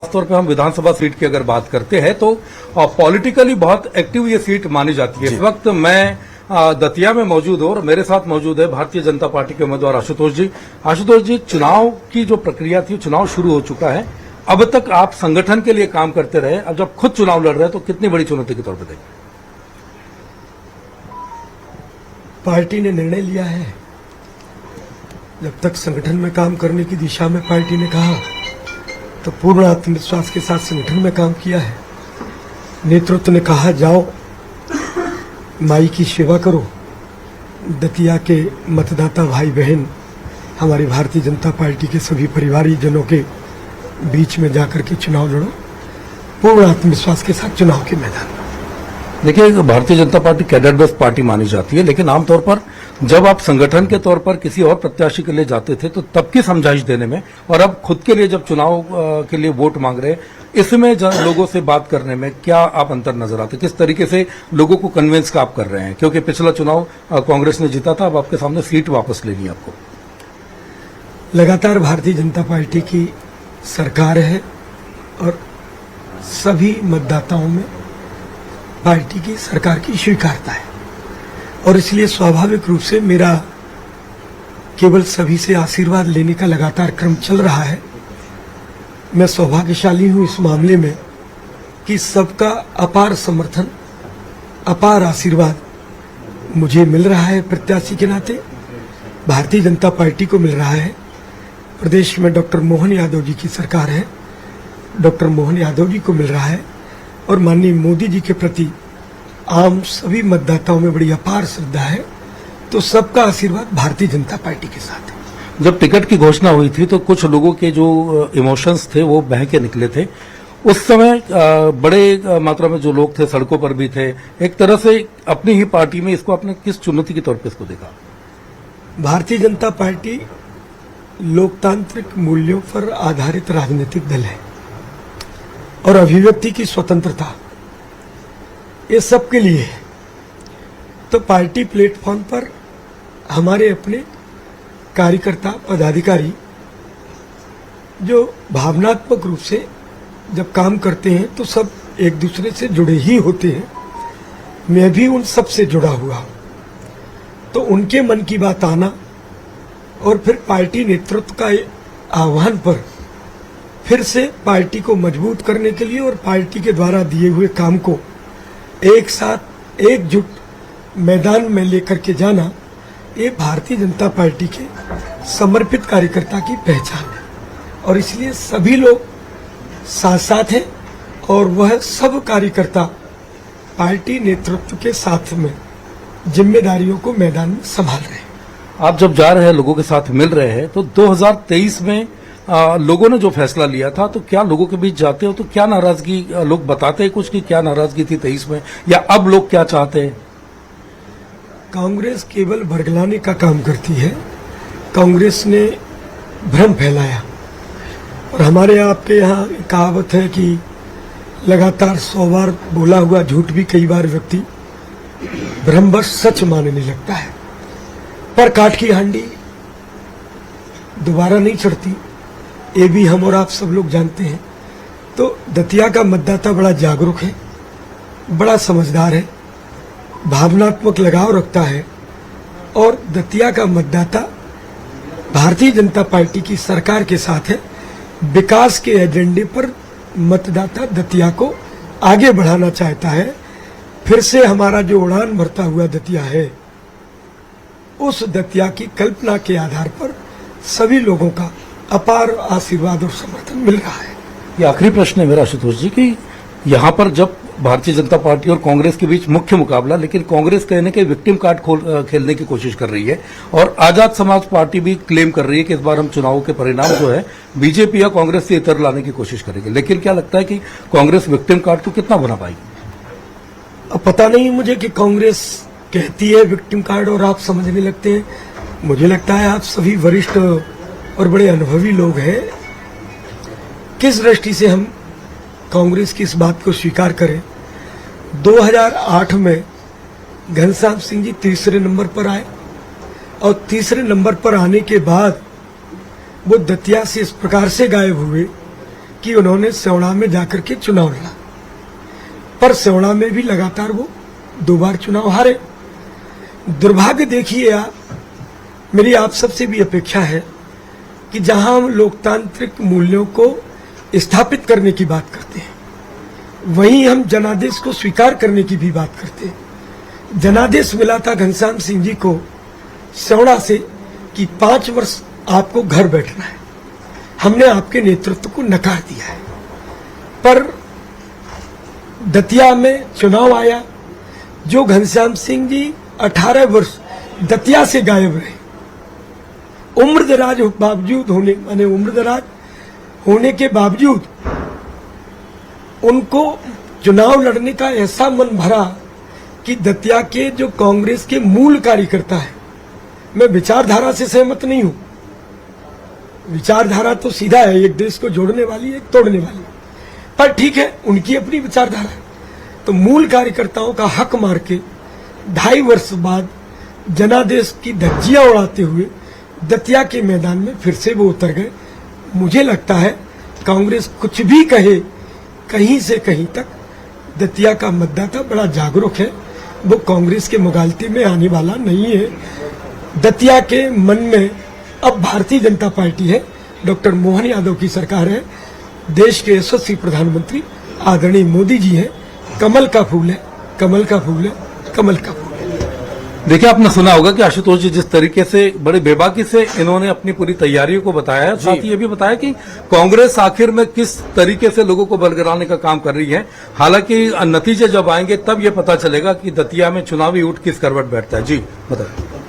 खासतौर पे हम विधानसभा सीट की अगर बात करते हैं तो पॉलिटिकली बहुत एक्टिव ये सीट मानी जाती है। इस वक्त मैं दतिया में मौजूद हूं और मेरे साथ मौजूद है भारतीय जनता पार्टी के उम्मीदवार आशुतोष जी। आशुतोष जी, चुनाव की जो प्रक्रिया थी, चुनाव शुरू हो चुका है। अब तक आप संगठन के लिए काम करते रहे, अब जब खुद चुनाव लड़ रहे हैं तो कितनी बड़ी चुनौती के तौर पर देखें? पार्टी ने निर्णय लिया है, जब तक संगठन में काम करने की दिशा में पार्टी ने कहा तो पूर्ण आत्मविश्वास के साथ संगठन में काम किया है। नेतृत्व ने कहा जाओ माई की सेवा करो, दतिया के मतदाता भाई बहन, हमारी भारतीय जनता पार्टी के सभी परिवारजनों के बीच में जाकर के चुनाव लड़ो, पूर्ण आत्मविश्वास के साथ चुनाव के मैदान में। देखिए, Bharatiya Janata party cadre based party मानी जाती है, लेकिन आमतौर पर जब आप संगठन के तौर पर किसी और प्रत्याशी के लिए जाते थे तो तब की समझाइश देने में, और अब खुद के लिए जब चुनाव के लिए वोट मांग रहे हैं, इसमें लोगों से बात करने में क्या आप अंतर नजर आते? किस तरीके से लोगों को कन्विंस का आप कर रहे हैं? क्योंकि पिछला चुनाव कांग्रेस ने जीता था, अब आपके सामने सीट वापस लेनी है आपको। लगातार भारतीय जनता पार्टी की सरकार है और सभी मतदाताओं में पार्टी की सरकार की स्वीकारता है, और इसलिए स्वाभाविक रूप से मेरा केवल सभी से आशीर्वाद लेने का लगातार क्रम चल रहा है। मैं सौभाग्यशाली हूं इस मामले में कि सबका अपार समर्थन, अपार आशीर्वाद मुझे मिल रहा है। प्रत्याशी के नाते भारतीय जनता पार्टी को मिल रहा है। प्रदेश में डॉक्टर मोहन यादव जी की सरकार है, डॉक्टर मोहन यादव जी को मिल रहा है, और माननीय मोदी जी के प्रति आम सभी मतदाताओं में बड़ी अपार श्रद्धा है। तो सबका आशीर्वाद भारतीय जनता पार्टी के साथ है। जब टिकट की घोषणा हुई थी तो कुछ लोगों के जो इमोशंस थे वो बह के निकले थे। उस समय बड़े मात्रा में जो लोग थे सड़कों पर भी थे। एक तरह से अपनी ही पार्टी में इसको आपने किस चुनौती के तौर पर इसको देखा? भारतीय जनता पार्टी लोकतांत्रिक मूल्यों पर आधारित राजनीतिक दल है, और अभिव्यक्ति की स्वतंत्रता ये सबके लिए है। तो पार्टी प्लेटफॉर्म पर हमारे अपने कार्यकर्ता, पदाधिकारी जो भावनात्मक रूप से जब काम करते हैं तो सब एक दूसरे से जुड़े ही होते हैं। मैं भी उन सब से जुड़ा हुआ हूं, तो उनके मन की बात आना और फिर पार्टी नेतृत्व का आह्वान पर फिर से पार्टी को मजबूत करने के लिए और पार्टी के द्वारा दिए हुए काम को एक साथ एकजुट मैदान में लेकर के जाना, ये भारतीय जनता पार्टी के समर्पित कार्यकर्ता की पहचान है। और इसलिए सभी लोग साथ साथ हैं, और वह सब कार्यकर्ता पार्टी नेतृत्व के साथ में जिम्मेदारियों को मैदान में संभाल रहे हैं। आप जब जा रहे हैं, लोगों के साथ मिल रहे हैं, तो 2023 में लोगों ने जो फैसला लिया था, तो क्या लोगों के बीच जाते हो तो क्या नाराजगी लोग बताते हैं कुछ कि क्या नाराजगी थी 23 में, या अब लोग क्या चाहते हैं? कांग्रेस केवल भड़कलाने का काम करती है। कांग्रेस ने भ्रम फैलाया, और हमारे आपके यहाँ कहावत है कि लगातार 100 बार बोला हुआ झूठ भी कई बार व्यक्ति भ्रमवश सच मानने लगता है। पर काठ की हांडी दोबारा नहीं चढ़ती, ये भी हम और आप सब लोग जानते हैं। तो दतिया का मतदाता बड़ा जागरूक है, बड़ा समझदार है, भावनात्मक लगाव रखता है, और दतिया का मतदाता भारतीय जनता पार्टी की सरकार के साथ है। विकास के एजेंडे पर मतदाता दतिया को आगे बढ़ाना चाहता है। फिर से हमारा जो उड़ान भरता हुआ दतिया है, उस दतिया की कल्पना के आधार पर सभी लोगों का अपार आशीर्वाद और समर्थन मिल रहा है। ये आखिरी प्रश्न है मेरा आशुतोष जी कि यहाँ पर जब भारतीय जनता पार्टी और कांग्रेस के बीच मुख्य मुकाबला, लेकिन कांग्रेस कहने के विक्टिम कार्ड खेलने की कोशिश कर रही है, और आजाद समाज पार्टी भी क्लेम कर रही है कि इस बार हम चुनाव के परिणाम जो है बीजेपी या कांग्रेस से इतर लाने की कोशिश करेगी। लेकिन क्या लगता है कि कांग्रेस विक्टिम कार्ड को कितना बना पाएगी? अब पता नहीं मुझे कि कांग्रेस कहती है विक्टिम कार्ड और आप समझने लगते हैं। मुझे लगता है आप सभी वरिष्ठ और बड़े अनुभवी लोग हैं। किस दृष्टि से हम कांग्रेस की इस बात को स्वीकार करें? 2008 में घनश्याम सिंह जी तीसरे नंबर पर आए, और तीसरे नंबर पर आने के बाद वो दतिया से इस प्रकार से गायब हुए कि उन्होंने सेवड़ा में जाकर के चुनाव लड़ा, पर सेवड़ा में भी लगातार वो 2 बार चुनाव हारे। दुर्भाग्य देखिए आप, मेरी आप सबसे भी अपेक्षा है कि जहां हम लोकतांत्रिक मूल्यों को स्थापित करने की बात करते हैं, वहीं हम जनादेश को स्वीकार करने की भी बात करते हैं। जनादेश मिला था घनश्याम सिंह जी को सेवड़ा से कि 5 वर्ष आपको घर बैठना है। हमने आपके नेतृत्व को नकार दिया है, पर दतिया में चुनाव आया, जो घनश्याम सिंह जी 18 वर्ष दतिया से गायब रहे, उम्रदराज बावजूद होने माने उम्रदराज होने के बावजूद उनको चुनाव लड़ने का ऐसा मन भरा कि दतिया के जो कांग्रेस के मूल कार्यकर्ता है, मैं विचारधारा से सहमत नहीं हूं, विचारधारा तो सीधा है, एक देश को जोड़ने वाली एक तोड़ने वाली, पर ठीक है, उनकी अपनी विचारधारा है। तो मूल कार्यकर्ताओं का हक मार के 2.5 वर्ष बाद जनादेश की धज्जियां उड़ाते हुए दतिया के मैदान में फिर से वो उतर गए। मुझे लगता है कांग्रेस कुछ भी कहे, कहीं से कहीं तक दतिया का मतदाता बड़ा जागरूक है, वो कांग्रेस के मुगालते में आने वाला नहीं है। दतिया के मन में अब भारतीय जनता पार्टी है, डॉक्टर मोहन यादव की सरकार है, देश के यशस्वी प्रधानमंत्री आदरणीय मोदी जी हैं। कमल का फूल है, कमल का फूल है, कमल का फूल है। देखिए, आपने सुना होगा कि आशुतोष जी जिस तरीके से बड़े बेबाकी से इन्होंने अपनी पूरी तैयारियों को बताया है, साथ ही ये भी बताया कि कांग्रेस आखिर में किस तरीके से लोगों को बरगलाने का काम कर रही है। हालांकि नतीजे जब आएंगे तब ये पता चलेगा कि दतिया में चुनावी ऊँट किस करवट बैठता है। जी बताइए।